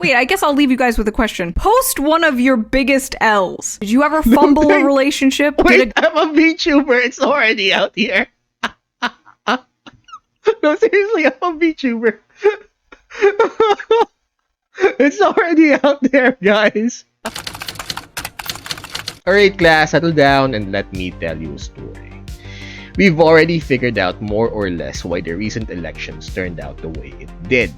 Wait, I guess I'll leave you guys with a question. Post one of your biggest L's. Did you ever fumble a relationship? Wait, I'm a VTuber. It's already out here. No, seriously, I'm a VTuber. It's already out there, guys. Alright, class, settle down and let me tell you a story. We've already figured out more or less why the recent elections turned out the way it did.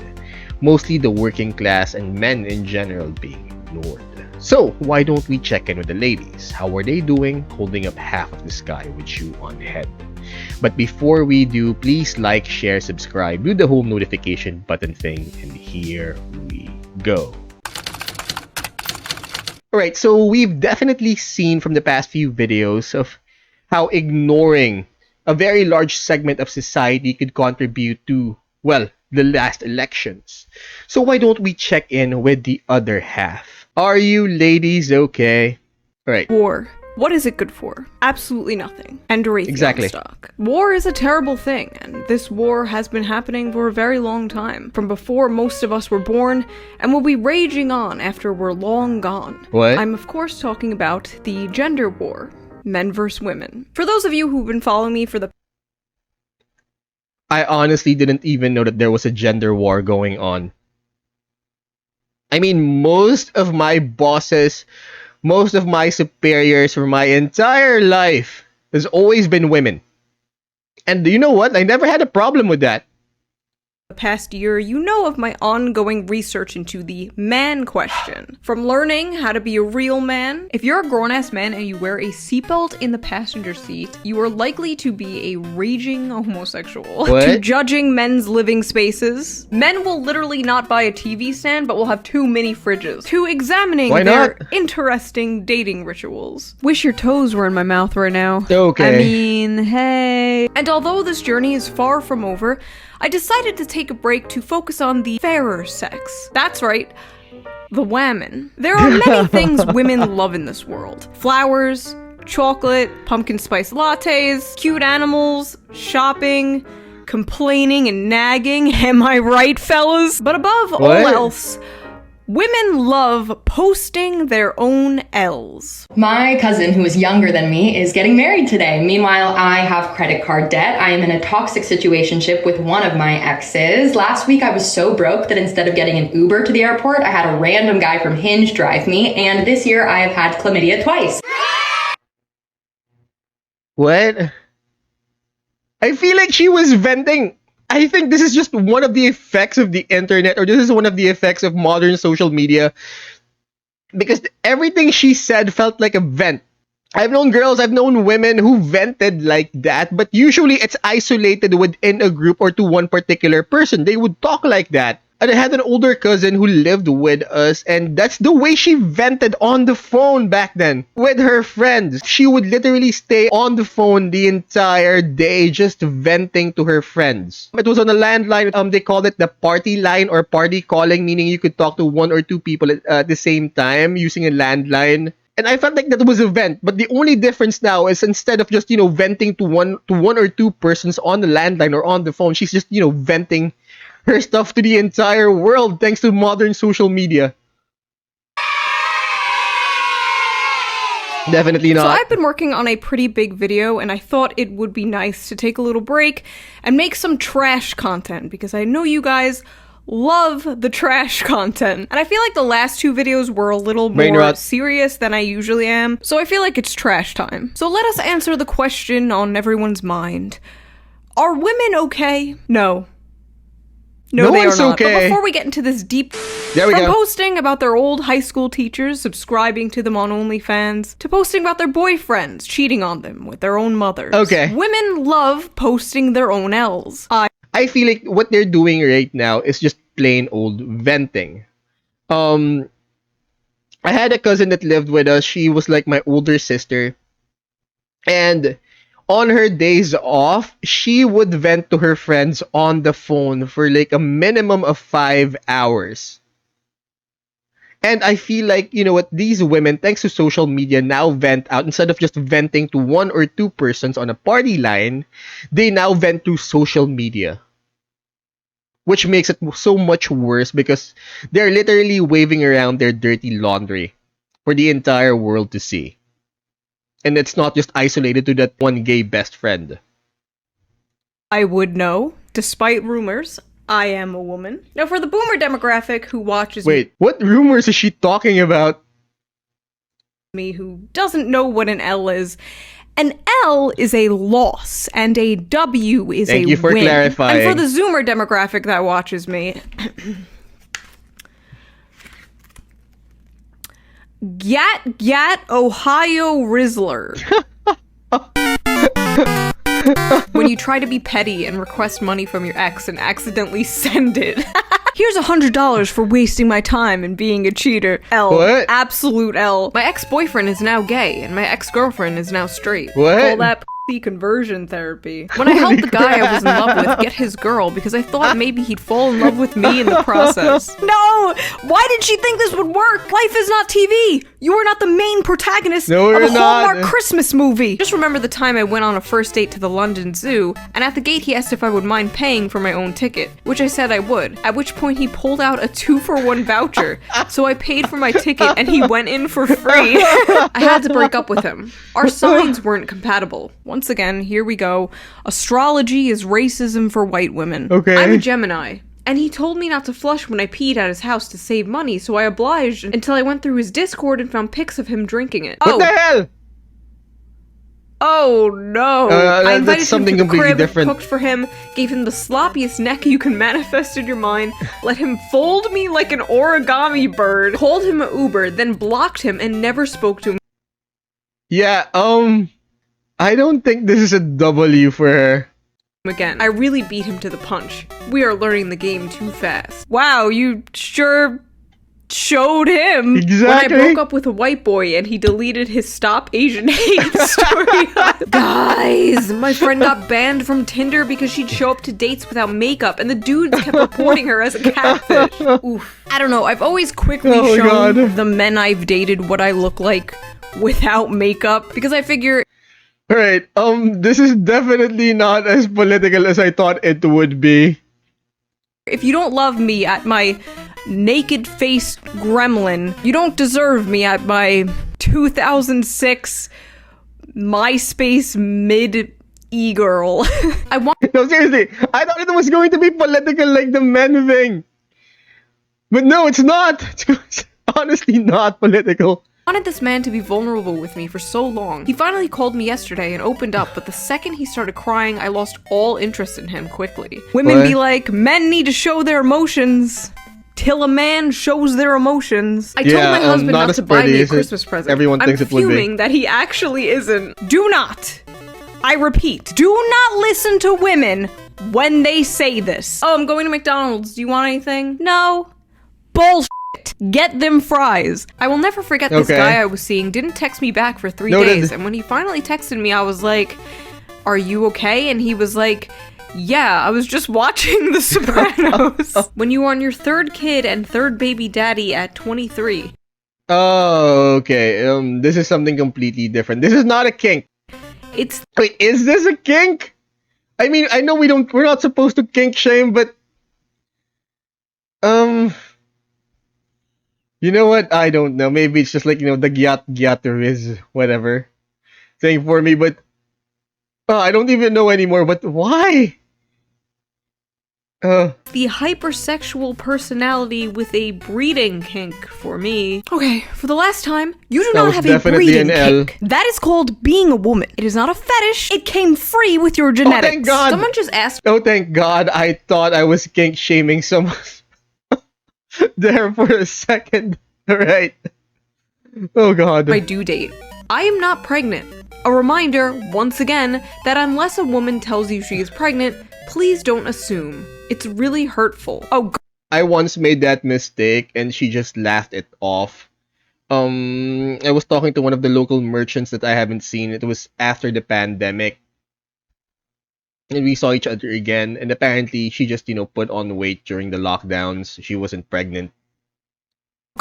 Mostly the working class and men in general being ignored. So, why don't we check in with the ladies? How are they doing? Holding up half of the sky with Shoe0nHead. But before we do, please like, share, subscribe, do the whole notification button thing, and here we go. Alright, so we've definitely seen from the past few videos of how ignoring a very large segment of society could contribute to, well, the last elections. So why don't we check in with the other half? Are you ladies okay? Alright. War. What is it good for? Absolutely nothing. And Raytheon Exactly. stock. War is a terrible thing, and this war has been happening for a very long time. From before most of us were born, and will be raging on after we're long gone. What? I'm of course talking about the gender war. Men versus women. For those of you who've been following me for the I honestly didn't even know that there was a gender war going on. I mean, most of my bosses, most of my superiors for my entire life has always been women. And you know what? I never had a problem with that. past year, you know of my ongoing research into the man question. From learning how to be a real man. If you're a grown-ass man and you wear a seatbelt in the passenger seat, you are likely to be a raging homosexual. What? To judging men's living spaces. Men will literally not buy a TV stand, but will have 2 mini fridges. To examining Why their not? interesting dating rituals. Wish your toes were in my mouth right now. Okay. I mean, hey. And although this journey is far from over, I decided to take a break to focus on the fairer sex. That's right, the women. There are many things women love in this world. Flowers, chocolate, pumpkin spice lattes, cute animals, shopping, complaining and nagging. Am I right, fellas? But above all What? else, women love posting their own L's. My cousin, who is younger than me, is getting married today. Meanwhile, I have credit card debt. I am in a toxic situationship with one of my exes. Last week, I was so broke that instead of getting an Uber to the airport, I had a random guy from Hinge drive me. And this year, I have had chlamydia twice. What? I feel like she was venting. I think this is just one of the effects of the internet, or this is one of the effects of modern social media. Because everything she said felt like a vent. I've known girls, I've known women who vented like that, but usually it's isolated within a group or to one particular person. They would talk like that. And I had an older cousin who lived with us, and that's the way she vented on the phone back then with her friends. She would literally stay on the phone the entire day just venting to her friends. It was on a landline. They called it the party line or party calling, meaning you could talk to 1 or 2 people at the same time using a landline. And I felt like that was a vent, but the only difference now is instead of just, venting to one or two persons on the landline or on the phone, she's just, venting her stuff to the entire world thanks to modern social media. Definitely not. So I've been working on a pretty big video, and I thought it would be nice to take a little break and make some trash content, because I know you guys love the trash content. And I feel like the last 2 videos were a little Brain more rot. serious than I usually am, so I feel like it's trash time. So let us answer the question on everyone's mind. Are women okay? No. No, No they are one's not. okay. But before we get into this deep... There we From go. posting about their old high school teachers, subscribing to them on OnlyFans, to posting about their boyfriends, cheating on them with their own mothers. Okay. Women love posting their own L's. I feel like what they're doing right now is just plain old venting. I had a cousin that lived with us. She was like my older sister. And on her days off, she would vent to her friends on the phone for like a minimum of 5 hours. And I feel like, what, these women, thanks to social media, now vent out. Instead of just venting to 1 or 2 persons on a party line, they now vent through social media. which makes it so much worse because they're literally waving around their dirty laundry for the entire world to see. And it's not just isolated to that one gay best friend. I would know, despite rumors, I am a woman. Now, for the boomer demographic who watches Wait, what rumors is she talking about? me who doesn't know what an L is, an L is a loss, and a W is a win. Thank you for clarifying. And for the Zoomer demographic that watches me, Gat, Ohio Rizzler. When you try to be petty and request money from your ex and accidentally send it. Here's $100 for wasting my time and being a cheater. L. What? Absolute L. My ex-boyfriend is now gay, and my ex-girlfriend is now straight. What? Call that conversion therapy. When I helped the guy I was in love with get his girl because I thought maybe he'd fall in love with me in the process. No! Why did she think this would work? Life is not TV! You are not the main protagonist No, of we're a Hallmark not. Christmas movie! Just remember the time I went on a first date to the London Zoo, and at the gate he asked if I would mind paying for my own ticket, which I said I would, at which point he pulled out a 2-for-1 voucher, so I paid for my ticket and he went in for free. I had to break up with him. Our signs weren't compatible. Once again, here we go. Astrology is racism for white women. Okay. I'm a Gemini. And he told me not to flush when I peed at his house to save money, so I obliged until I went through his Discord and found pics of him drinking it. What the hell? Oh no! I invited that's something him to the completely crib, different. cooked for him, gave him the sloppiest neck you can manifest in your mind, let him fold me like an origami bird, called him an Uber, then blocked him and never spoke to him Yeah, I don't think this is a W for her. again. I really beat him to the punch. We are learning the game too fast. Wow, you sure showed him. Exactly. When I broke up with a white boy and he deleted his Stop Asian Hate story. Guys, my friend got banned from Tinder because she'd show up to dates without makeup and the dudes kept reporting her as a catfish. Oof. I don't know, I've always quickly Oh, shown God. the men I've dated what I look like without makeup because I figure Alright, this is definitely not as political as I thought it would be. if you don't love me at my naked-faced gremlin, you don't deserve me at my 2006 MySpace mid-e-girl. I No, seriously, I thought it was going to be political like the men thing. But no, it's not. It's honestly not political. wanted this man to be vulnerable with me for so long. He finally called me yesterday and opened up, but the second he started crying, I lost all interest in him quickly. Women What? be like, men need to show their emotions. Till a man shows their emotions. I told Yeah, my husband not not as to buy pretty me a as it- Christmas present. everyone thinks I'm it would be. fuming that he actually isn't. Do not, I repeat, do not listen to women when they say this. Oh, I'm going to McDonald's. Do you want anything? No. Bullshit. Get them fries. I will never forget this Okay. guy I was seeing didn't text me back for 3 Noted. days, and when he finally texted me, I was like, are you okay? And he was like, yeah, I was just watching The Sopranos. When you are on your third kid and third baby daddy at 23. Oh, okay. This is something completely different. This is not a kink. It's Wait, is this a kink? I mean, I know we're not supposed to kink shame, but you know what? I don't know. Maybe it's just like, the gyat whatever thing for me, but I don't even know anymore. But why? the hypersexual personality with a breeding kink for me. Okay, for the last time, you do That not was have a definitely breeding an L. kink. That is called being a woman. It is not a fetish. It came free with your genetics. thank God. Someone just asked Oh, thank God. I thought I was kink shaming someone there for a second. Right. Oh, God. my due date. I am not pregnant. A reminder, once again, that unless a woman tells you she is pregnant, please don't assume. It's really hurtful. Oh, I once made that mistake and she just laughed it off. I was talking to one of the local merchants that I haven't seen. It was after the pandemic. And we saw each other again, and apparently she just, put on weight during the lockdowns. She wasn't pregnant.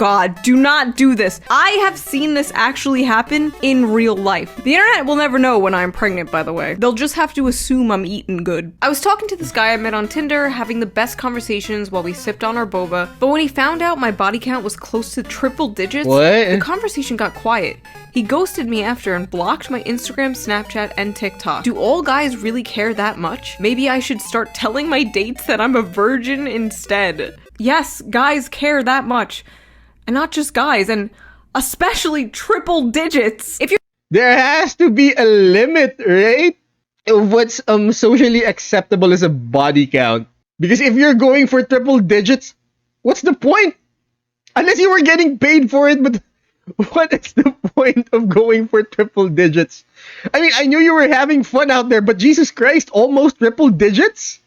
God, do not do this. I have seen this actually happen in real life. The internet will never know when I'm pregnant, by the way. They'll just have to assume I'm eating good. I was talking to this guy I met on Tinder, having the best conversations while we sipped on our boba, but when he found out my body count was close to triple digits, the conversation got quiet. He ghosted me after and blocked my Instagram, Snapchat, and TikTok. Do all guys really care that much? Maybe I should start telling my dates that I'm a virgin instead. Yes, guys care that much. And not just guys, and especially triple digits. If you're— There has to be a limit, right? Of what's socially acceptable as a body count. Because if you're going for triple digits, what's the point? Unless you were getting paid for it, but what is the point of going for triple digits? I mean, I knew you were having fun out there, but Jesus Christ, almost triple digits?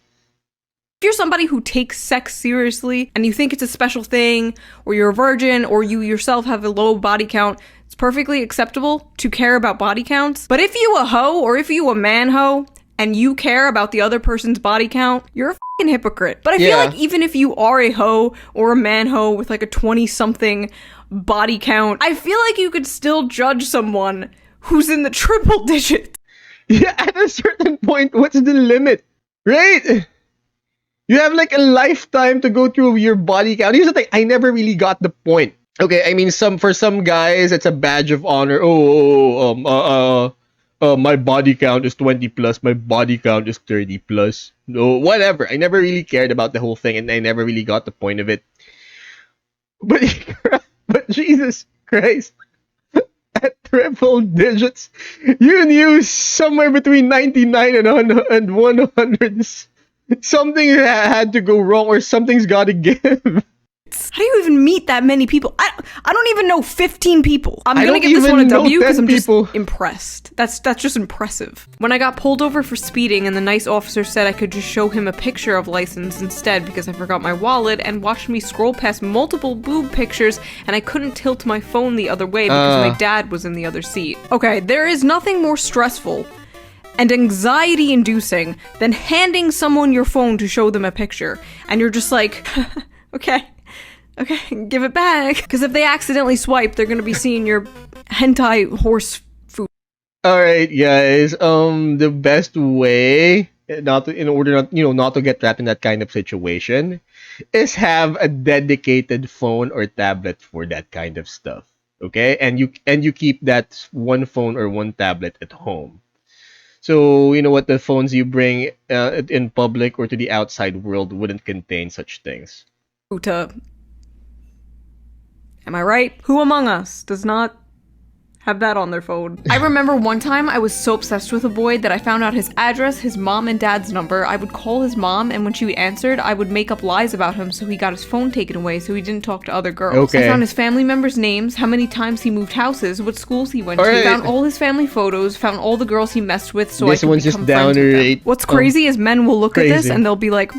If you're somebody who takes sex seriously and you think it's a special thing, or you're a virgin, or you yourself have a low body count, it's perfectly acceptable to care about body counts. But if you a hoe, or if you a man hoe, and you care about the other person's body count, you're a fucking hypocrite. But I feel like even if you are a hoe or a man hoe with like a 20-something body count, I feel like you could still judge someone who's in the triple digits. Yeah, at a certain point, what's the limit? Right? You have like a lifetime to go through your body count. Here's the thing, I never really got the point. Okay, I mean, for some guys, it's a badge of honor. My body count is 20 plus, my body count is 30 plus. No, whatever. I never really cared about the whole thing, and I never really got the point of it. But Jesus Christ, at triple digits, you knew somewhere between 99 and 100. Something had to go wrong, or something's got to give. How do you even meet that many people? I don't even know 15 people. I'm gonna give this one a W because I'm just impressed. That's just impressive. When I got pulled over for speeding and the nice officer said I could just show him a picture of license instead because I forgot my wallet, and watched me scroll past multiple boob pictures, and I couldn't tilt my phone the other way because my dad was in the other seat. Okay, there is nothing more stressful and anxiety-inducing than handing someone your phone to show them a picture, and you're just like, okay, give it back. Because if they accidentally swipe, they're gonna be seeing your hentai horse food. Alright, guys, the best way not to get trapped in that kind of situation is have a dedicated phone or tablet for that kind of stuff. Okay? And you keep that one phone or one tablet at home. So, you know what, the phones you bring in public or to the outside world wouldn't contain such things. Am I right? Who among us does not have that on their phone? I remember one time I was so obsessed with a boy that I found out his address, his mom and dad's number. I would call his mom, and when she answered, I would make up lies about him so he got his phone taken away so he didn't talk to other girls. I found his family members' names, how many times he moved houses, what schools he went to, found all his family photos, found all the girls he messed with so I could become friends with them. What's crazy is men will look at this and they'll be like,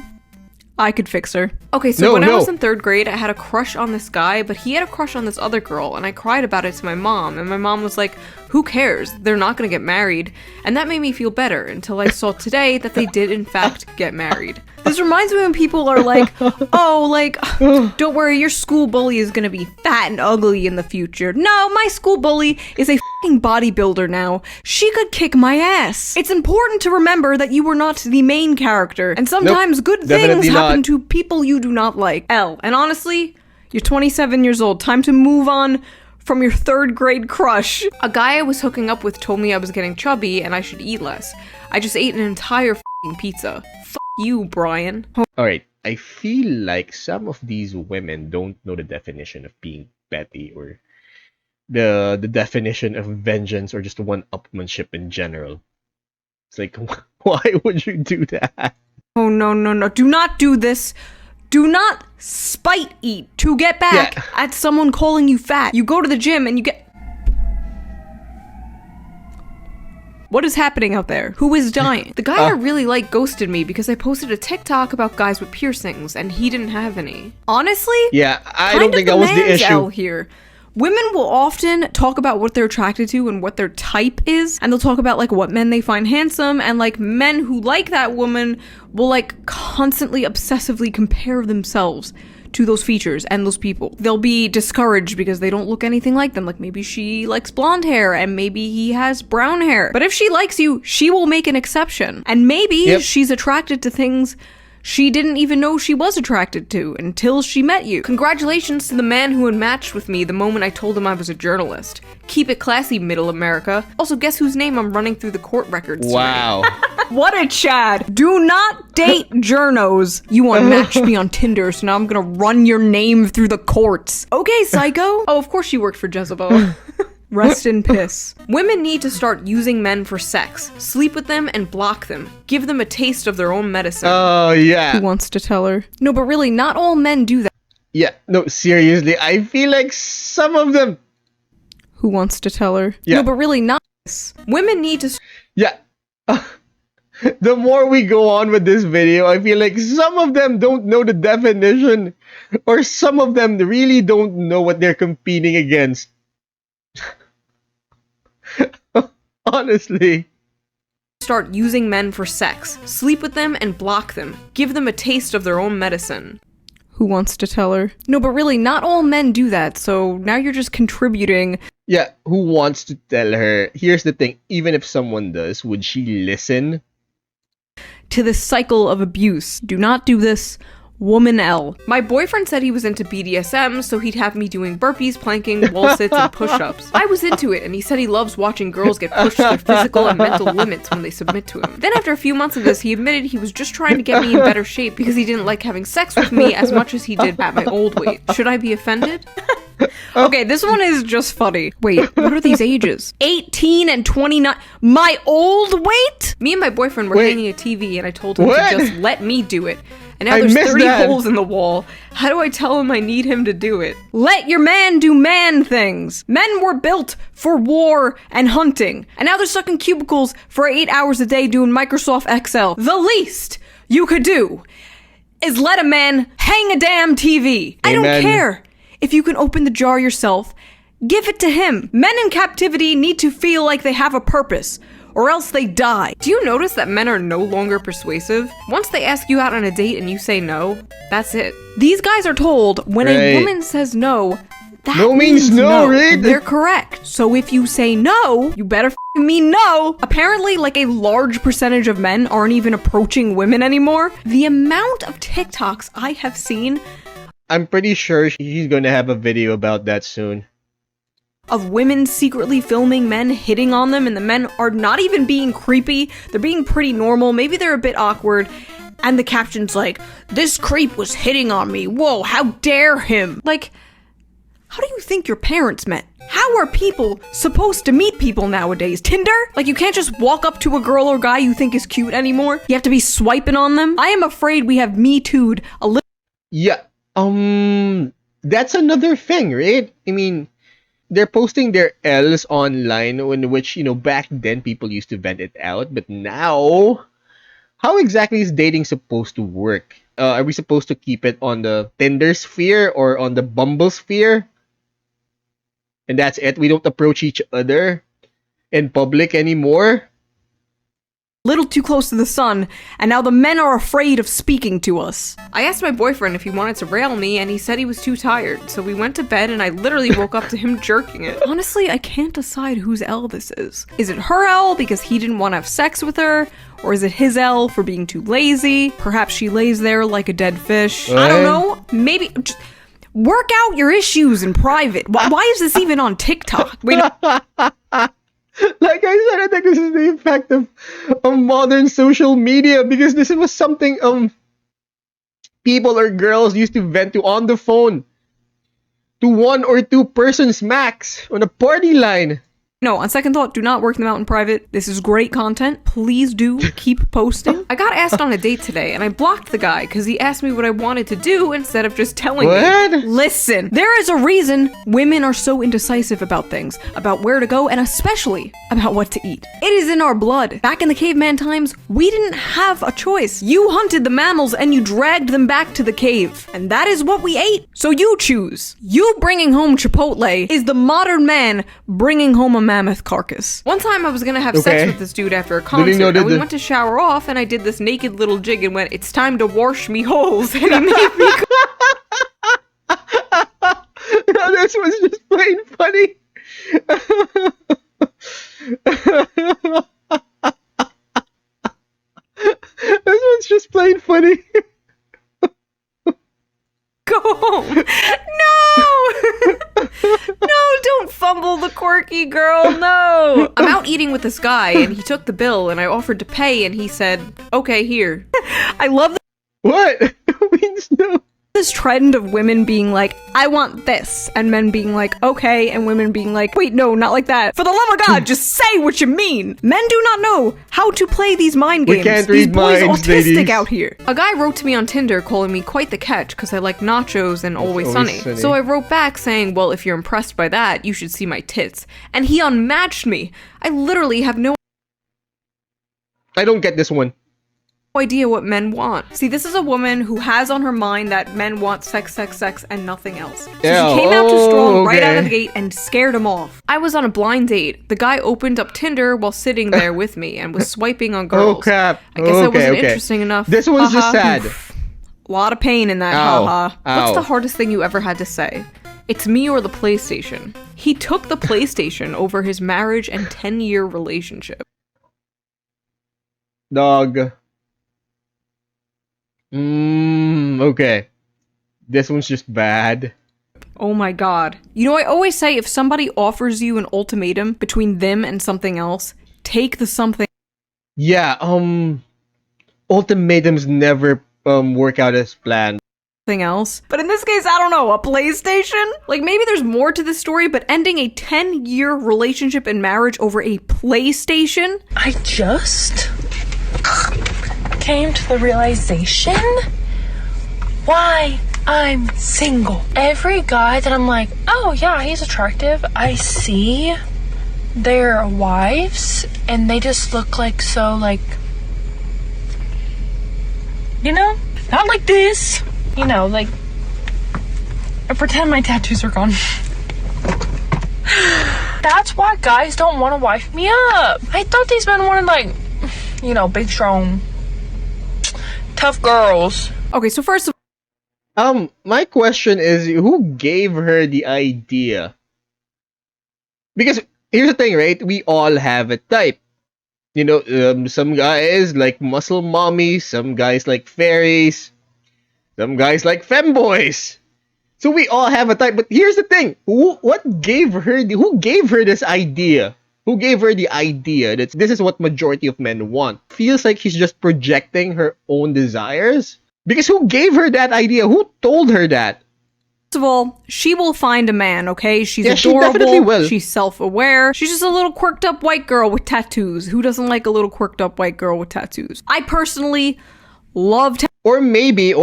I could fix her. Okay, so when I was in 3rd grade, I had a crush on this guy, but he had a crush on this other girl, and I cried about it to my mom, and my mom was like, who cares? They're not gonna get married. And that made me feel better until I saw today that they did in fact get married. This reminds me when people are like, oh, like, don't worry, your school bully is gonna be fat and ugly in the future. No, my school bully is a fucking bodybuilder now. She could kick my ass. It's important to remember that you were not the main character, and sometimes good things happen to people you do not like. And honestly, you're 27 years old. Time to move on from your 3rd grade crush. A guy I was hooking up with told me I was getting chubby and I should eat less. I just ate an entire f***ing pizza. F*** you, Brian. Alright, I feel like some of these women don't know the definition of being petty, or the definition of vengeance, or just one-upmanship in general. It's like, why would you do that? Oh, no. Do not do this. Do not spite eat to get back at someone calling you fat. You go to the gym and you get... What is happening out there? Who is dying? The guy I really like ghosted me because I posted a TikTok about guys with piercings and he didn't have any. Honestly? Yeah, I don't think that was the issue here. Women will often talk about what they're attracted to and what their type is, and they'll talk about like what men they find handsome, and like men who like that woman will like constantly obsessively compare themselves to those features and those people. They'll be discouraged because they don't look anything like them. Like maybe she likes blonde hair and maybe he has brown hair. But if she likes you, she will make an exception. And maybe she's attracted to things she didn't even know she was attracted to until she met you. Congratulations to the man who had matched with me the moment I told him I was a journalist. Keep it classy, Middle America. Also, guess whose name I'm running through the court records Wow. What a Chad. Do not date journos. You unmatched me on Tinder, so now I'm gonna run your name through the courts. Okay, psycho. Oh, of course you worked for Jezebel. Rest in piss. Women need to start using men for sex. Sleep with them and block them. Give them a taste of their own medicine. Oh, yeah. Who wants to tell her? No, but really, not all men do that. Yeah, no, seriously. I feel like some of them... Who wants to tell her? Yeah. No, but really, not this. Women need to... Yeah. The more we go on with this video, I feel like some of them don't know the definition, or some of them really don't know what they're competing against. Honestly. Start using men for sex. Sleep with them and block them. Give them a taste of their own medicine. Who wants to tell her? No, but really, not all men do that, so now you're just contributing. Yeah, who wants to tell her? Here's the thing, even if someone does, would she listen? To this cycle of abuse. Do not do this. Woman L. My boyfriend said he was into BDSM, so he'd have me doing burpees, planking, wall sits, and push-ups. I was into it, and he said he loves watching girls get pushed to their physical and mental limits when they submit to him. Then after a few months of this, he admitted he was just trying to get me in better shape because he didn't like having sex with me as much as he did at my old weight. Should I be offended? Okay, this one is just funny. Wait, what are these ages? 18 and 29. My old weight? Me and my boyfriend were hanging a TV, and I told him to just let me do it. And now there's 30 holes in the wall. How do I tell him I need him to do it? Let your man do man things. Men were built for war and hunting. And now they're stuck in cubicles for 8 hours a day doing Microsoft Excel. The least you could do is let a man hang a damn TV. Amen. I don't care if you can open the jar yourself. Give it to him. Men in captivity need to feel like they have a purpose, or else they die. Do you notice that men are no longer persuasive? Once they ask you out on a date and you say no, that's it. These guys are told when a woman says no, that no means no, right? They're correct. So if you say no, you better mean no. Apparently, like a large percentage of men aren't even approaching women anymore. The amount of TikToks I have seen, I'm pretty sure she's gonna have a video about that soon. Of women secretly filming men hitting on them, and the men are not even being creepy. They're being pretty normal. Maybe they're a bit awkward. And the caption's like, "This creep was hitting on me. Whoa, how dare him?" Like, how do you think your parents met? How are people supposed to meet people nowadays? Tinder? Like, you can't just walk up to a girl or guy you think is cute anymore. You have to be swiping on them. I am afraid we have Me Too'd a little. Yeah, that's another thing, right? I mean, they're posting their L's online, in which, back then people used to vent it out, but now, how exactly is dating supposed to work? Are we supposed to keep it on the Tinder sphere or on the Bumble sphere? And that's it? We don't approach each other in public anymore? Little too close to the sun, and now the men are afraid of speaking to us. I asked my boyfriend if he wanted to rail me, and he said he was too tired, so we went to bed and I literally woke up to him jerking it. Honestly, I can't decide whose L this is. Is it her L because he didn't want to have sex with her? Or is it his L for being too lazy? Perhaps she lays there like a dead fish. I don't know. Maybe... Just work out your issues in private. Why is this even on TikTok? Wait... Like I said, I think this is the effect of modern social media, because this was something people or girls used to vent to on the phone to 1 or 2 persons max on a party line. No, on second thought, do not work them out in private. This is great content. Please do keep posting. I got asked on a date today, and I blocked the guy because he asked me what I wanted to do instead of just telling me. Listen, there is a reason women are so indecisive about things, about where to go, and especially about what to eat. It is in our blood. Back in the caveman times, we didn't have a choice. You hunted the mammals and you dragged them back to the cave, and that is what we ate. So you choose. You bringing home Chipotle is the modern man bringing home a mammoth carcass. One time I was gonna have sex with this dude after a concert, and we went to shower off, and I did this naked little jig and went, "It's time to wash me holes," and he made me This was just plain funny. This one's just plain funny. Go home. No! No, don't fumble the quirky girl, no! I'm out eating with this guy, and he took the bill, and I offered to pay, and he said, okay, here. I love What? Means no. this trend of women being like, I want this, and men being like, okay, and women being like, wait, no, not like that. For the love of God, just say what you mean. Men do not know how to play these mind games. We can't These read boys minds, autistic ladies. out here. A guy wrote to me on Tinder calling me quite the catch because I like nachos and Always Sunny. So I wrote back saying, well, if you're impressed by that, you should see my tits. And he unmatched me. I literally have no I don't get this one. idea what men want. See, this is a woman who has on her mind that men want sex, sex, sex, and nothing else. So she came out too strong right out of the gate and scared him off. I was on a blind date. The guy opened up Tinder while sitting there with me and was swiping on girls. Oh crap. I guess I wasn't okay. interesting enough. This one's just sad. Oof. A lot of pain in that, Ow. haha. Ow. What's the hardest thing you ever had to say? It's me or the PlayStation. He took the PlayStation over his marriage and 10-year relationship. Dog. Okay. This one's just bad. Oh my god. You know, I always say if somebody offers you an ultimatum between them and something else, take the something Yeah, ultimatums never work out as planned. else. But in this case, I don't know, a PlayStation? Like, maybe there's more to this story, but ending a 10-year relationship and marriage over a PlayStation? I just came to the realization why I'm single. Every guy that I'm like, oh yeah, he's attractive, I see their wives and they just look like so like, you know, not like this, you know, like I pretend my tattoos are gone. That's why guys don't want to wife me up. I thought these men wanted like, you know, big, strong, tough girls. Okay, so first of My question is, who gave her the idea? Because here's the thing, right? We all have a type. You know, some guys like muscle mommies, some guys like fairies, some guys like femboys. So we all have a type. But here's the thing: who gave her this idea? Who gave her the idea that this is what majority of men want? Feels like she's just projecting her own desires. Because who gave her that idea? Who told her that? First of all, she will find a man, okay? She's Yeah, she adorable. definitely will. She's self-aware. She's just a little quirked up white girl with tattoos. Who doesn't like a little quirked up white girl with tattoos? I personally love Or maybe,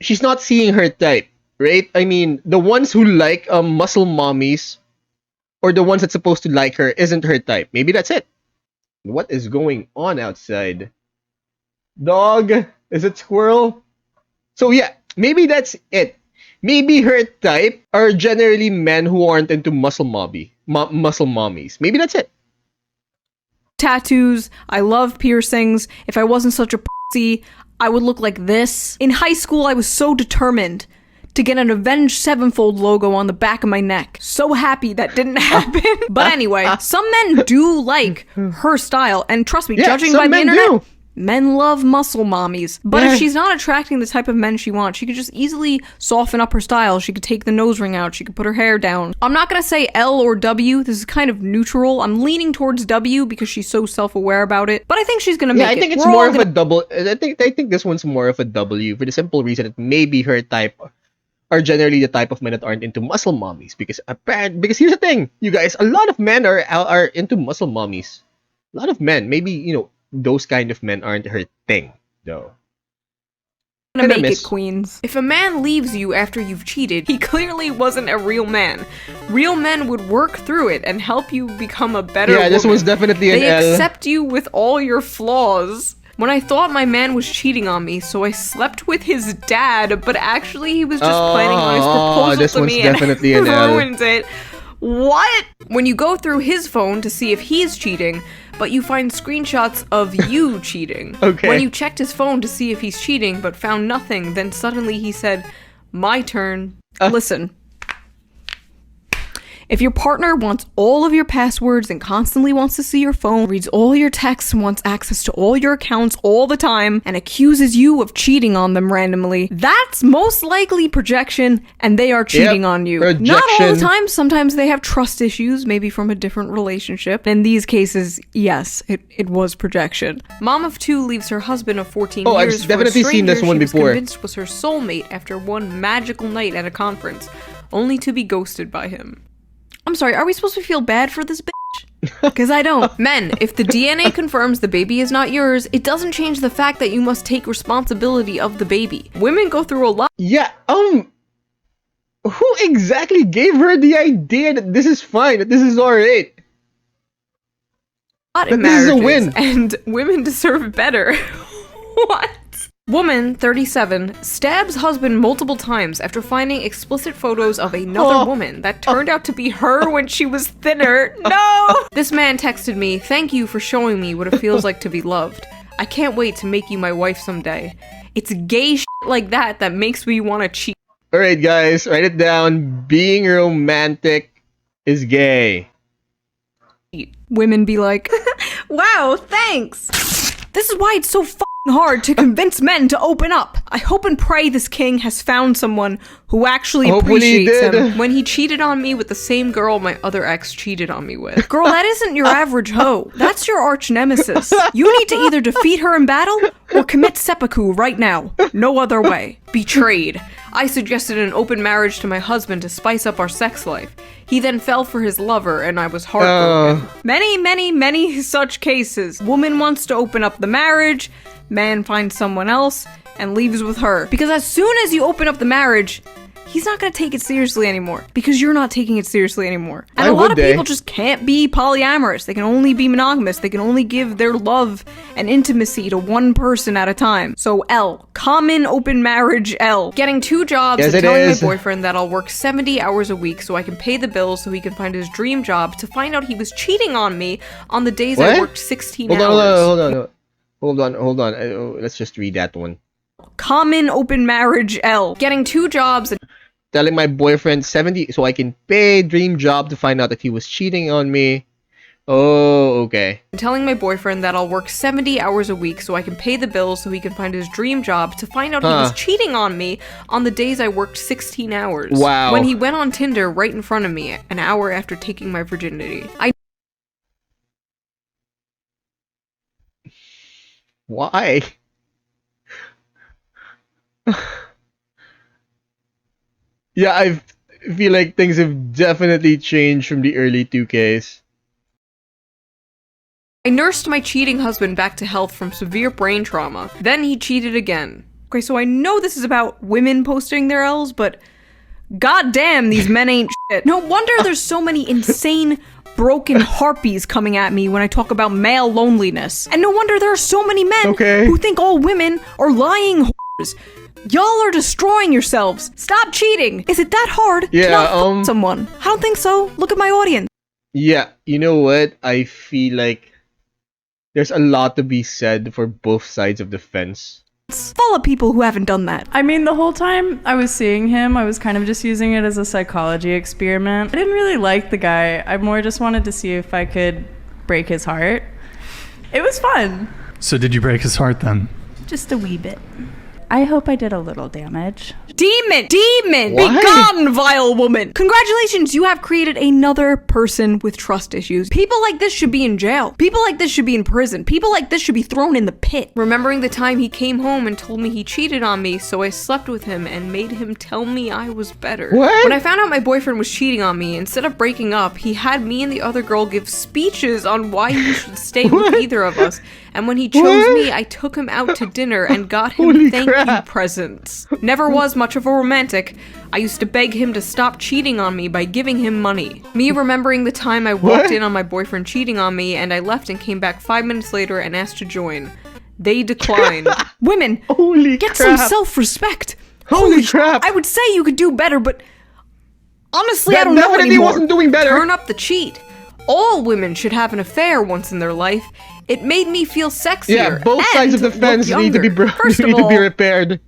she's not seeing her type, right? I mean, the ones who like muscle mommies, or the ones that's supposed to like her, isn't her type. Maybe that's it. What is going on outside? Dog? Is it squirrel? So yeah, maybe that's it. Maybe her type are generally men who aren't into muscle mommies. Maybe that's it. tattoos. I love piercings. If I wasn't such a pussy, I would look like this. In high school, I was so determined to get an Avenged Sevenfold logo on the back of my neck. So happy that didn't happen. But anyway, some men do like her style. And trust me, Yeah, judging some by the men internet, do. men love muscle mommies. But Yeah. if she's not attracting the type of men she wants, she could just easily soften up her style. She could take the nose ring out. She could put her hair down. I'm not gonna say L or W. This is kind of neutral. I'm leaning towards W because she's so self-aware about it. But I think she's gonna make Yeah, it. I think it's We're all more of gonna- a double. I think this one's more of a W for the simple reason that maybe her type are generally the type of men that aren't into muscle mommies. Because here's the thing, you guys, a lot of men are into muscle mommies. A lot of men, maybe those kind of men aren't her thing, though. gonna Hit or make miss. it, queens. If a man leaves you after you've cheated, he clearly wasn't a real man. Real men would work through it and help you become a better Yeah, this woman. one's definitely an They L. accept you with all your flaws. When I thought my man was cheating on me, so I slept with his dad, but actually he was just planning on his proposal this to one's me definitely and an L. ruined it. What? When you go through his phone to see if he's cheating, but you find screenshots of you cheating. Okay. When you checked his phone to see if he's cheating, but found nothing, then suddenly he said, "My turn." Listen, If your partner wants all of your passwords and constantly wants to see your phone, reads all your texts and wants access to all your accounts all the time, and accuses you of cheating on them randomly, that's most likely projection, and they are cheating on you. Projection. Not all the time. Sometimes they have trust issues, maybe from a different relationship. In these cases, yes, it was projection. Mom of 2 leaves her husband of 14 Oh, years I've definitely for a seen this stranger one she was before. convinced was her soulmate after one magical night at a conference, only to be ghosted by him. I'm sorry, are we supposed to feel bad for this bitch? Because I don't. Men, if the DNA confirms the baby is not yours, it doesn't change the fact that you must take responsibility of the baby. Women go through a lot. Yeah, who exactly gave her the idea that this is fine, that this is alright? In this is a marriages, win. and women deserve better. What? Woman, 37, stabs husband multiple times after finding explicit photos of another woman that turned out to be her when she was thinner. No! This man texted me, "Thank you for showing me what it feels like to be loved. I can't wait to make you my wife someday." It's gay shit like that that makes me want to cheat. Alright guys, write it down. Being romantic is gay. Women be like, "Wow, thanks." This is why it's so hard to convince men to open up. I hope and pray this king has found someone who actually Hopefully appreciates he did. him. When he cheated on me with the same girl my other ex cheated on me with. Girl, that isn't your average hoe. That's your arch nemesis. You need to either defeat her in battle or commit seppuku right now. No other way. Betrayed. I suggested an open marriage to my husband to spice up our sex life. He then fell for his lover and I was heartbroken. Many such cases. Woman wants to open up the marriage, man finds someone else and leaves with her. Because as soon as you open up the marriage, he's not gonna take it seriously anymore. Because you're not taking it seriously anymore. And a lot of people just can't be polyamorous. They can only be monogamous. They can only give their love and intimacy to one person at a time. So L. Common open marriage L. Getting 2 jobs and telling my boyfriend that I'll work 70 hours a week so I can pay the bills so he can find his dream job, to find out he was cheating on me on the days I worked 16 hours. Hold on. Let's just read that one. Common open marriage L. Getting 2 jobs and Telling my boyfriend 70 so I can pay dream job to find out that he was cheating on me. Oh, okay. telling my boyfriend that I'll work 70 hours a week so I can pay the bills so he can find his dream job, to find out he was cheating on me on the days I worked 16 hours. Wow. When he went on Tinder right in front of me an hour after taking my virginity. Why? Yeah, I feel like things have definitely changed from the early 2Ks. I nursed my cheating husband back to health from severe brain trauma. Then he cheated again. Okay, so I know this is about women posting their L's, but goddamn, these men ain't shit. No wonder there's so many insane, broken harpies coming at me when I talk about male loneliness. And no wonder there are so many men who think all women are lying whores. Y'all are destroying yourselves. Stop cheating. Is it that hard to not f someone? I don't think so. Look at my audience. Yeah, you know what? I feel like there's a lot to be said for both sides of the fence. Full of people who haven't done that. I mean, the whole time I was seeing him, I was kind of just using it as a psychology experiment. I didn't really like the guy. I more just wanted to see if I could break his heart. It was fun. So did you break his heart then? Just a wee bit. I hope I did a little damage. Demon! Be gone, vile woman! Congratulations, you have created another person with trust issues. People like this should be in jail. People like this should be in prison. People like this should be thrown in the pit. Remembering the time he came home and told me he cheated on me, so I slept with him and made him tell me I was better. What? When I found out my boyfriend was cheating on me, instead of breaking up, he had me and the other girl give speeches on why he should stay with either of us. And when he chose me, I took him out to dinner and got him thank you presents. Never was much of a romantic. I used to beg him to stop cheating on me by giving him money. Me remembering the time I walked in on my boyfriend cheating on me and I left and came back 5 minutes later and asked to join. They declined. Women, get some self-respect. Holy crap! I would say you could do better, but honestly, I don't know definitely anymore. wasn't doing better. Turn up the cheat. All women should have an affair once in their life. It made me feel sexier. Yeah, both sides of the fence need to be First of need to be all, repaired.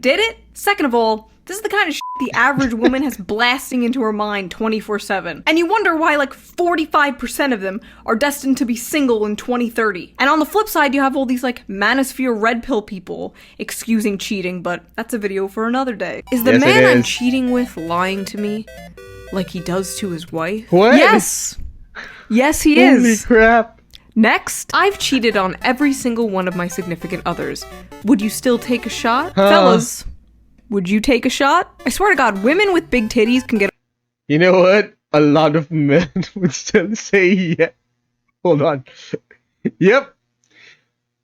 did it? Second of all, this is the kind of shit the average woman has blasting into her mind 24/7. And you wonder why like 45% of them are destined to be single in 2030. And on the flip side, you have all these like manosphere red pill people excusing cheating, but that's a video for another day. Is the Yes, man it I'm is. cheating with lying to me like he does to his wife? What? Yes. Yes, he Holy is. crap. Next, I've cheated on every single one of my significant others. Would you still take a shot? Fellas, would you take a shot? I swear to God, women with big titties can get. You know what? A lot of men would still say yeah. Hold on. Yep.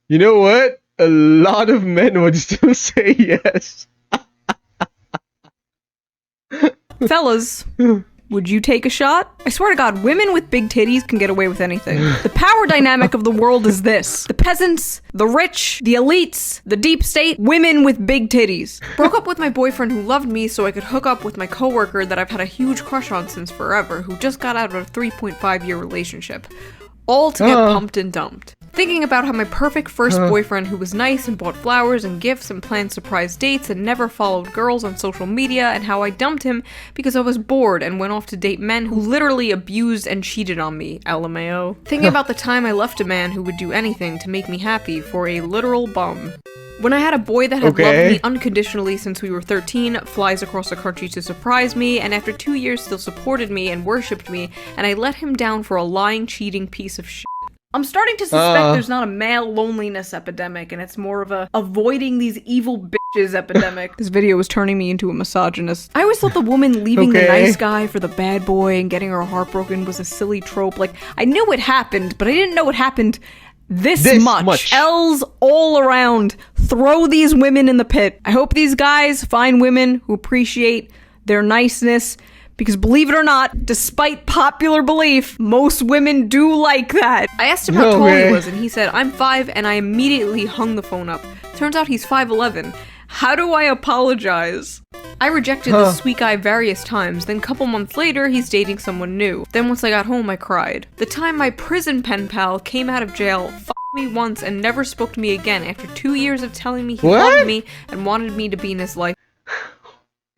You know what? A lot of men would still say yes. Fellas, would you take a shot? I swear to God, women with big titties can get away with anything. The power dynamic of the world is this. The peasants, the rich, the elites, the deep state, women with big titties. Broke up with my boyfriend who loved me so I could hook up with my coworker that I've had a huge crush on since forever, who just got out of a 3.5-year relationship. All to get pumped and dumped. Thinking about how my perfect first boyfriend who was nice and bought flowers and gifts and planned surprise dates and never followed girls on social media, and how I dumped him because I was bored and went off to date men who literally abused and cheated on me, LMAO. Thinking about the time I left a man who would do anything to make me happy for a literal bum. When I had a boy that had loved me unconditionally since we were 13, flies across the country to surprise me, and after 2 years still supported me and worshipped me, and I let him down for a lying, cheating piece of shit. I'm starting to suspect there's not a male loneliness epidemic, and it's more of a avoiding these evil bitches epidemic. This video is turning me into a misogynist. I always thought the woman leaving the nice guy for the bad boy and getting her heart broken was a silly trope. Like, I knew it happened, but I didn't know it happened this much. L's all around. Throw these women in the pit. I hope these guys find women who appreciate their niceness, because believe it or not, despite popular belief, most women do like that. I asked him how tall he was, and he said, I'm 5, and I immediately hung the phone up. Turns out he's 5'11". How do I apologize? I rejected this sweet guy various times, then a couple months later, he's dating someone new. Then once I got home, I cried. The time my prison pen pal came out of jail, f***ed me once and never spoke to me again after 2 years of telling me he loved me and wanted me to be in his life.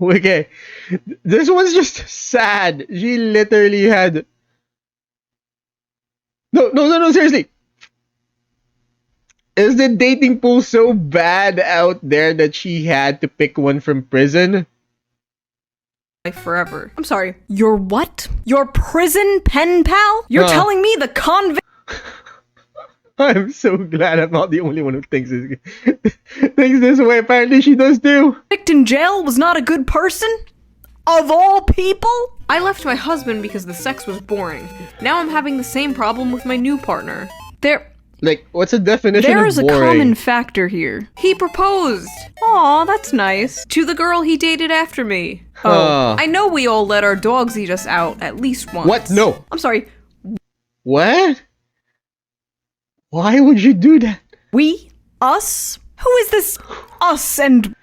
Okay, this one's just sad. She literally had... No, seriously. Is the dating pool so bad out there that she had to pick one from prison? Forever. I'm sorry. Your what? Your prison pen pal? You're telling me the convict... I'm so glad I'm not the only one who thinks this way. Apparently she does too. In jail was not a good person? Of all people? I left my husband because the sex was boring. Now I'm having the same problem with my new partner. Like, what's the definition of boring? There is a common factor here. He proposed. Aw, that's nice. To the girl he dated after me. Oh, I know we all let our dogs eat us out at least once. What? No. I'm sorry. What? Why would you do that? We? Us? Who is this us and...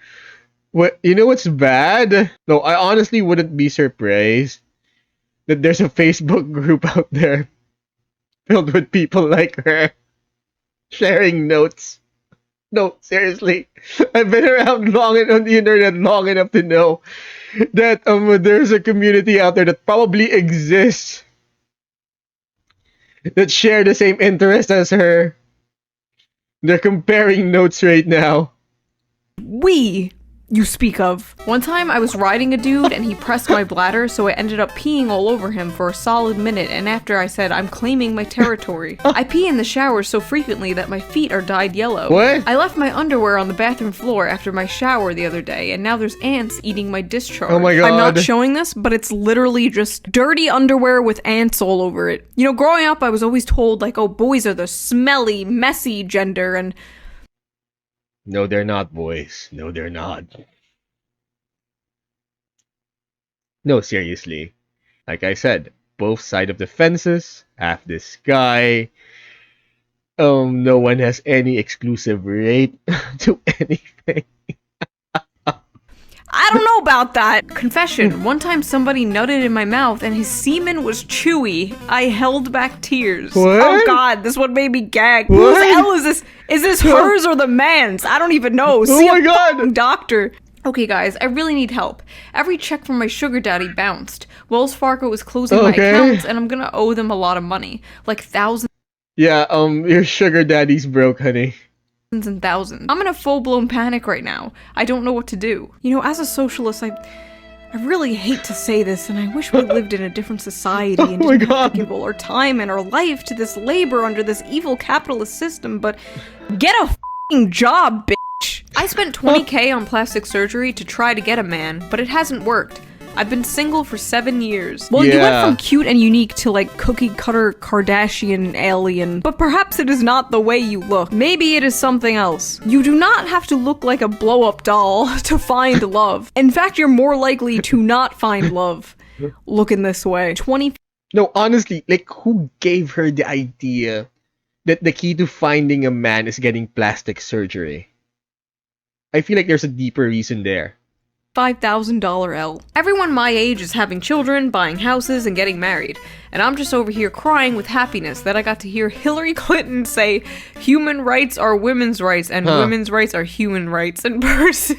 What? You know what's bad? No, I honestly wouldn't be surprised that there's a Facebook group out there filled with people like her sharing notes. No, seriously. I've been around on the internet long enough to know that there's a community out there that probably exists that share the same interest as her. They're comparing notes right now. We you speak of. One time I was riding a dude and he pressed my bladder, so I ended up peeing all over him for a solid minute, and after I said, I'm claiming my territory. I pee in the shower so frequently that my feet are dyed yellow. What? I left my underwear on the bathroom floor after my shower the other day, and now there's ants eating my discharge. Oh my god. I'm not showing this, but it's literally just dirty underwear with ants all over it. You know, growing up, I was always told, like, oh, boys are the smelly, messy gender, and... No, they're not, boys. No, they're not. No, seriously. Like I said, both sides of the fences have this guy. No one has any exclusive right to anything. I don't know about that. Confession, one time somebody nutted in my mouth and his semen was chewy. I held back tears. What? Oh god, this one made me gag. What? Whose L is this? Is this hers or the man's? I don't even know. Oh See my a god. fucking doctor. Okay guys, I really need help. Every check from my sugar daddy bounced. Wells Fargo is closing my accounts and I'm gonna owe them a lot of money. Like thousands Yeah, your sugar daddy's broke, honey. and thousands. I'm in a full-blown panic right now. I don't know what to do. You know, as a socialist, I really hate to say this, and I wish we lived in a different society and didn't have to give all our time and our life to this labor under this evil capitalist system, but get a f***ing job, bitch! I spent $20K on plastic surgery to try to get a man, but it hasn't worked. I've been single for 7 years. Well, you went from cute and unique to like cookie-cutter Kardashian alien, but perhaps it is not the way you look. Maybe it is something else. You do not have to look like a blow-up doll to find love. In fact, you're more likely to not find love looking this way. No, honestly, like, who gave her the idea that the key to finding a man is getting plastic surgery? I feel like there's a deeper reason there. $5,000 L. Everyone my age is having children, buying houses, and getting married. And I'm just over here crying with happiness that I got to hear Hillary Clinton say human rights are women's rights and women's rights are human rights in person.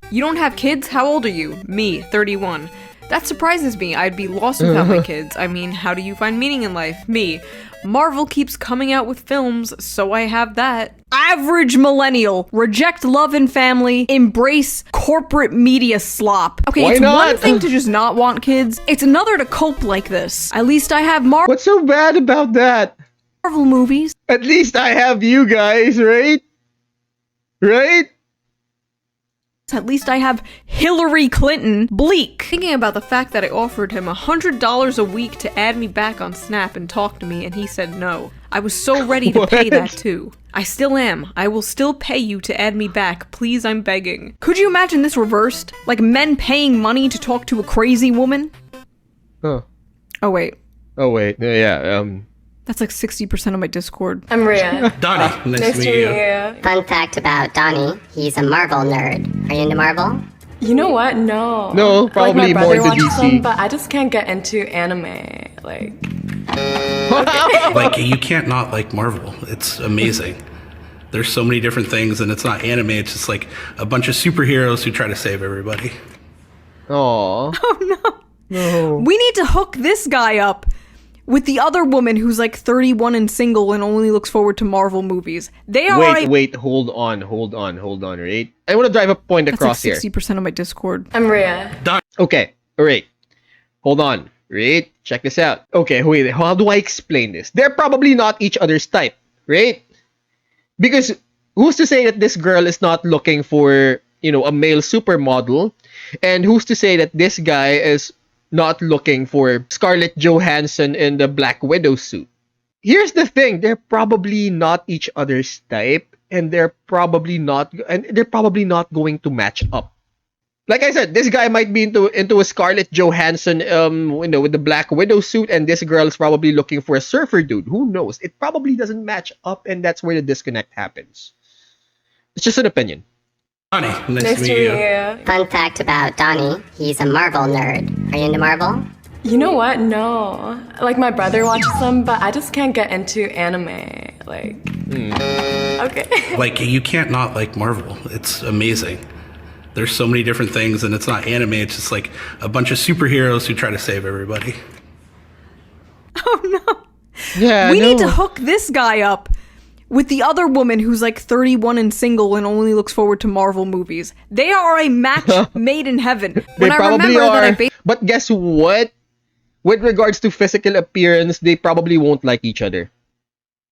You don't have kids? How old are you? Me, 31. That surprises me. I'd be lost without my kids. I mean, how do you find meaning in life? Me. Marvel keeps coming out with films, so I have that. Average millennial. Reject love and family. Embrace corporate media slop. Okay, it's one thing to just not want kids. It's another to cope like this. At least I have What's so bad about that? Marvel movies. At least I have you guys, right? Right? At least I have Hillary Clinton. Bleak. Thinking about the fact that I offered him $100 a week to add me back on Snap and talk to me, and he said no. I was so ready to pay that too. I still am. I will still pay you to add me back. Please, I'm begging. Could you imagine this reversed? Like men paying money to talk to a crazy woman? Huh. Oh wait. That's like 60% of my Discord. I'm Rhea. Donnie, nice to meet you. Fun fact about Donnie, he's a Marvel nerd. Are you into Marvel? You know what? No. No, probably like my more brother into watches DC. them, but I just can't get into anime. Like, Like, you can't not like Marvel. It's amazing. There's so many different things, and it's not anime. It's just like a bunch of superheroes who try to save everybody. Aww. Oh no. We need to hook this guy up with the other woman who's like 31 and single and only looks forward to Marvel movies. They are Wait, hold on, right? I want to drive a point across like here. 60% of my Discord. I'm Rhea. Okay, alright. Hold on, right? Check this out. Okay, wait, how do I explain this? They're probably not each other's type, right? Because who's to say that this girl is not looking for, you know, a male supermodel? And who's to say that this guy is not looking for Scarlett Johansson in the Black Widow suit? Here's the thing, they're probably not each other's type, and they're probably not going to match up. Like I said, this guy might be into a Scarlett Johansson with the Black Widow suit, and this girl is probably looking for a surfer dude. Who knows? It probably doesn't match up, and that's where the disconnect happens. It's just an opinion. Donnie, Nice to meet you. Fun fact about Donnie, he's a Marvel nerd. Are you into Marvel? You know what? No. Like my brother watches them, but I just can't get into anime. Like, okay. Like, you can't not like Marvel. It's amazing. There's so many different things, and it's not anime. It's just like a bunch of superheroes who try to save everybody. Oh no. Yeah, We need to hook this guy up with the other woman who's like 31 and single and only looks forward to Marvel movies. They are a match made in heaven. When They I probably remember are. that I But guess what? With regards to physical appearance, they probably won't like each other.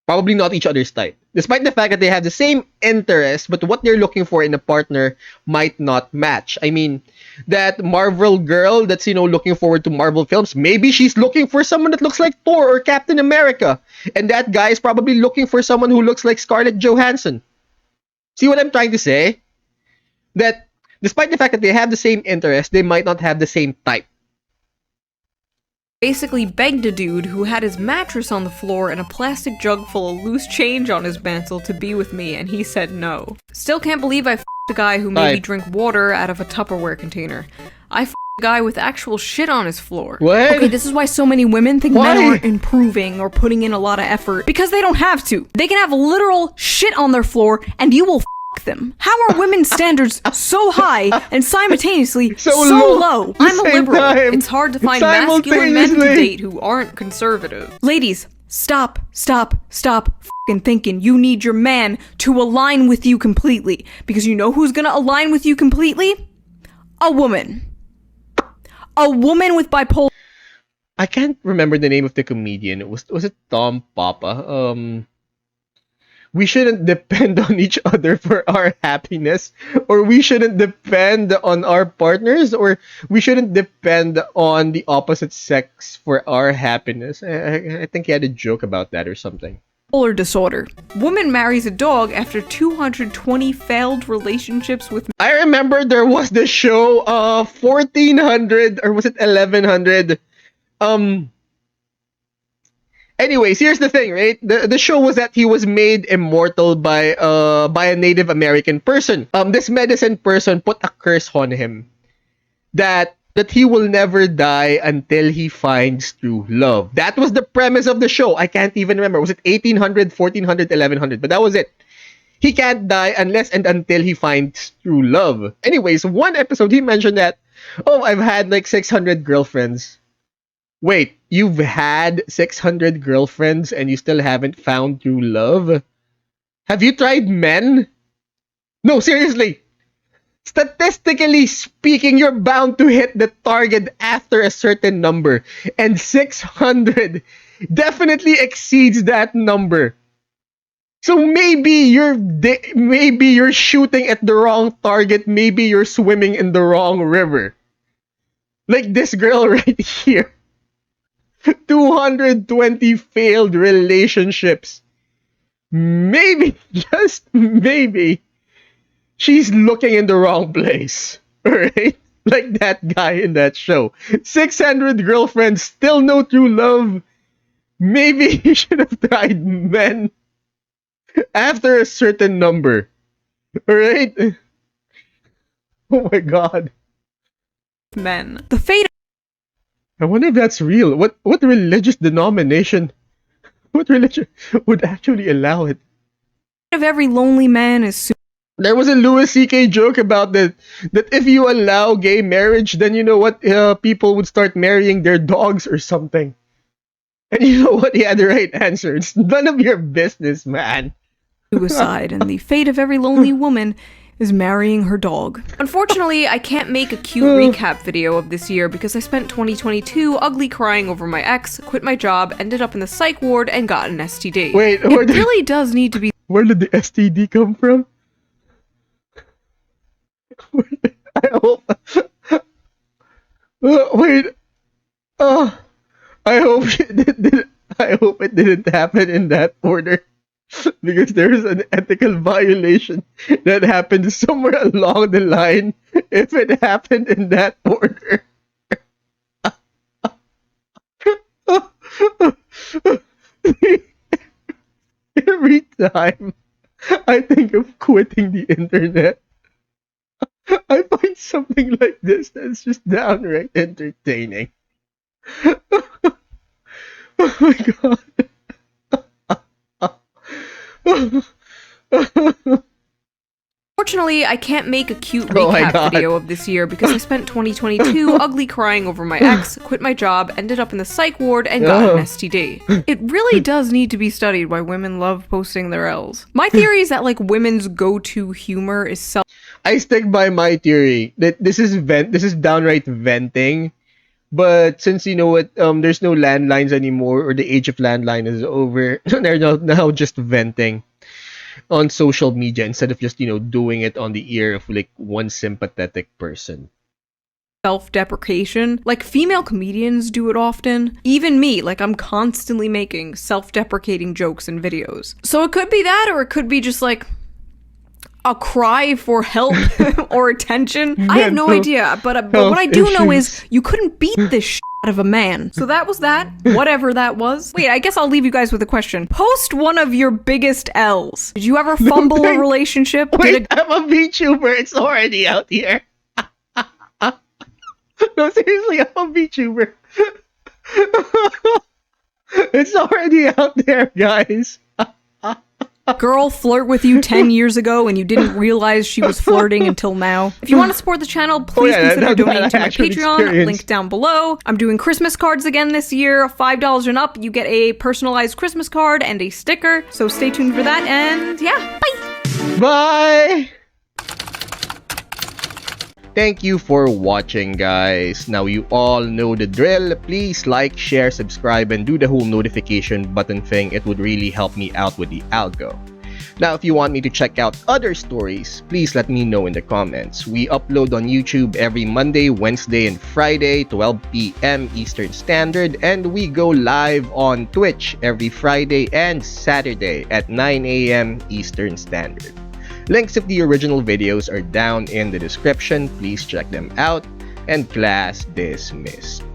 Probably not each other's type. Despite the fact that they have the same interests, but what they're looking for in a partner might not match. I mean, that Marvel girl that's, you know, looking forward to Marvel films, maybe she's looking for someone that looks like Thor or Captain America. And that guy is probably looking for someone who looks like Scarlett Johansson. See what I'm trying to say? That despite the fact that they have the same interests, they might not have the same type. basically begged a dude who had his mattress on the floor and a plastic jug full of loose change on his mantle to be with me, and he said no. Still can't believe I f***ed a guy who made me drink water out of a Tupperware container. I f***ed a guy with actual shit on his floor. What? Okay, this is why so many women think men aren't improving or putting in a lot of effort. Because they don't have to. They can have literal shit on their floor, and you will f*** them? How are women's standards so high and simultaneously so low low? at the I'm a same liberal. time. It's hard to find masculine men to Simultaneously. date who aren't conservative. Ladies, stop f***ing thinking you need your man to align with you completely. Because you know who's gonna align with you completely? A woman. A woman with bipolar. I can't remember the name of the comedian. Was it Tom Papa? We shouldn't depend on each other for our happiness, or we shouldn't depend on our partners, or we shouldn't depend on the opposite sex for our happiness. I think he had a joke about that or something. Bipolar disorder. Woman marries a dog after 220 failed relationships with. I remember there was the show 1400, or was it 1100? Anyways, here's the thing, right? The show was that he was made immortal by a Native American person. This medicine person put a curse on him that he will never die until he finds true love. That was the premise of the show. I can't even remember. Was it 1800, 1400, 1100? But that was it. He can't die unless and until he finds true love. Anyways, one episode he mentioned that, oh, I've had like 600 girlfriends. Wait, you've had 600 girlfriends and you still haven't found true love? Have you tried men? No, seriously. Statistically speaking, you're bound to hit the target after a certain number. And 600 definitely exceeds that number. So maybe you're shooting at the wrong target. Maybe you're swimming in the wrong river. Like this girl right here. 220 failed relationships. Maybe, just maybe, she's looking in the wrong place. Alright? Like that guy in that show. 600 girlfriends, still no true love. Maybe he should have tried men after a certain number. Alright? Oh my god. Men. The fate I wonder if that's real. What religious denomination, what religion would actually allow it? of every lonely man is There was a Louis C.K. joke about that if you allow gay marriage, then you know what, people would start marrying their dogs or something. And you know what? He had the right answer. It's none of your business, man. suicide, and the fate of every lonely woman is marrying her dog. Unfortunately, I can't make a cute recap video of this year because I spent 2022 ugly crying over my ex, quit my job, ended up in the psych ward, and got an STD. Wait, it really does need to be. Where did the STD come from? I hope. Wait. I hope it didn't happen in that order. Because there's an ethical violation that happened somewhere along the line if it happened in that order. Every time I think of quitting the internet, I find something like this that's just downright entertaining. Oh my god. Fortunately, I can't make a cute recap video of this year because I spent 2022 ugly crying over my ex, quit my job, ended up in the psych ward, and got an STD. It really does need to be studied why women love posting their L's. My theory is that like women's go-to humor is I stick by my theory that this is downright venting. But since you know what, there's no landlines anymore, or the age of landline is over, they're now just venting on social media instead of just, doing it on the ear of like one sympathetic person. Self-deprecation. Like female comedians do it often. Even me, like I'm constantly making self-deprecating jokes in videos. So it could be that, or it could be just like a cry for help or attention. I have no idea, but what I do know is you couldn't beat this shit out of a man. So that was that, whatever that was. Wait, I guess I'll leave you guys with a question. Post one of your biggest L's. Did you ever fumble a relationship? Wait, I'm a VTuber. It's already out here. No, seriously, I'm a VTuber. It's already out there, guys. girl flirt with you 10 years ago and you didn't realize she was flirting until now. If you want to support the channel, please consider donating to my Patreon, link down below. I'm doing Christmas cards again this year. $5 and up, you get a personalized Christmas card and a sticker. So stay tuned for that, and yeah, bye! Bye! Thank you for watching, guys. Now you all know the drill. Please like, share, subscribe, and do the whole notification button thing. It would really help me out with the algo. Now, if you want me to check out other stories, please let me know in the comments. We upload on YouTube every Monday, Wednesday, and Friday, 12 p.m. Eastern Standard, and we go live on Twitch every Friday and Saturday at 9 a.m. Eastern Standard. Links of the original videos are down in the description. Please check them out. And class dismissed.